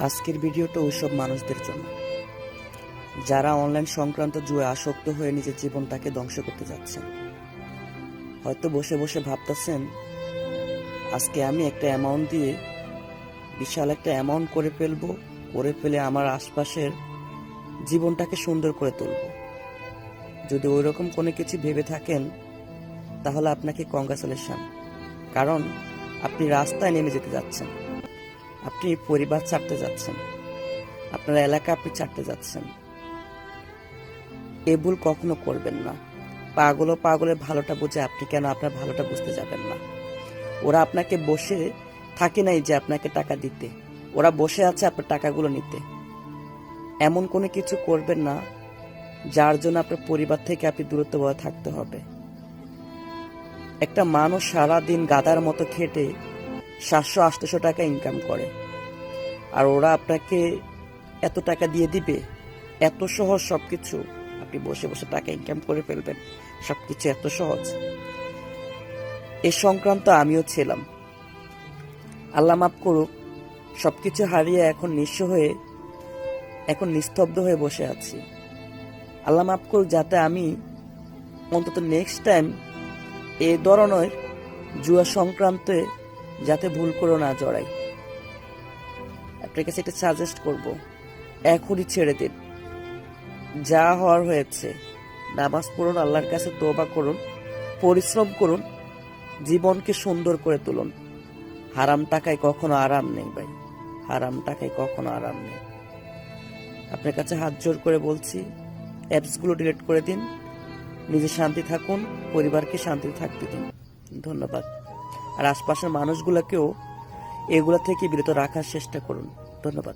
আজকের ভিডিওটা ওইসব মানুষদের জন্য যারা অনলাইন সংক্রান্ত জুয়ে আসক্ত হয়ে নিজের জীবনটাকে ধ্বংস করতে যাচ্ছেন। হয়তো বসে বসে ভাবতেছেন, আজকে আমি একটা অ্যামাউন্ট দিয়ে বিশাল একটা অ্যামাউন্ট করে ফেলে আমার আশপাশের জীবনটাকে সুন্দর করে তুলব। যদি ওই রকম কোনো কিছু ভেবে থাকেন তাহলে আপনাকে কংগ্রাচুলেশন, কারণ আপনি রাস্তায় নেমে যেতে যাচ্ছেন, আপনি পরিবার ছাড়তে যাচ্ছেন, আপনার এলাকা আপনি ছাড়তে যাচ্ছেন। এ ভুল কখনো করবেন না। পাগলের ভালোটা বুঝে আপনি কেন আপনার ভালোটা বুঝতে যাবেন না? ওরা আপনাকে বসে থাকে নাই যে আপনাকে টাকা দিতে, ওরা বসে আছে আপনার টাকাগুলো নিতে। এমন কোনো কিছু করবেন না যার জন্য আপনার পরিবার থেকে আপনি দূরত্ব বজায় থাকতে হবে। একটা মানুষ সারাদিন গাধার মতো খেটে 700-800 টাকা ইনকাম করে, আর ওরা আপনাকে এত টাকা দিয়ে দিবে? এত সহজ সবকিছু? আপনি বসে বসে টাকা ইনকাম করে ফেলবেন, সবকিছু এত সহজ? এ সংক্রান্ত আমিও ছিলাম। আল্লাহ মাফ করুক, সবকিছু হারিয়ে এখন নিঃস্ব হয়ে, এখন নিস্তব্ধ হয়ে বসে আছি। আল্লাহ মাফ করুক, যাতে আমি অন্তত নেক্সট টাইম এ ধরনের জুয়া সংক্রান্তে যাতে ভুল করে না জড়াই। আপনার কাছে এটা সাজেস্ট করব, এখনই ছেড়ে দিন। যা হওয়ার হয়েছে। নামাজ পড়ুন, আল্লাহর কাছে তওবা করুন, পরিশ্রম করুন, জীবনকে সুন্দর করে তুলুন। হারাম টাকায় কখনো আরাম নেই ভাই, হারাম টাকায় কখনো আরাম নেই। আপনার কাছে হাত জোর করে বলছি, অ্যাপসগুলো ডিলিট করে দিন, নিজে শান্তি থাকুন, পরিবারকে শান্তিতে থাকতে দিন। ধন্যবাদ। আর আশপাশের মানুষগুলোকেও এগুলা থেকে বিরত রাখার চেষ্টা করুন। ধন্যবাদ।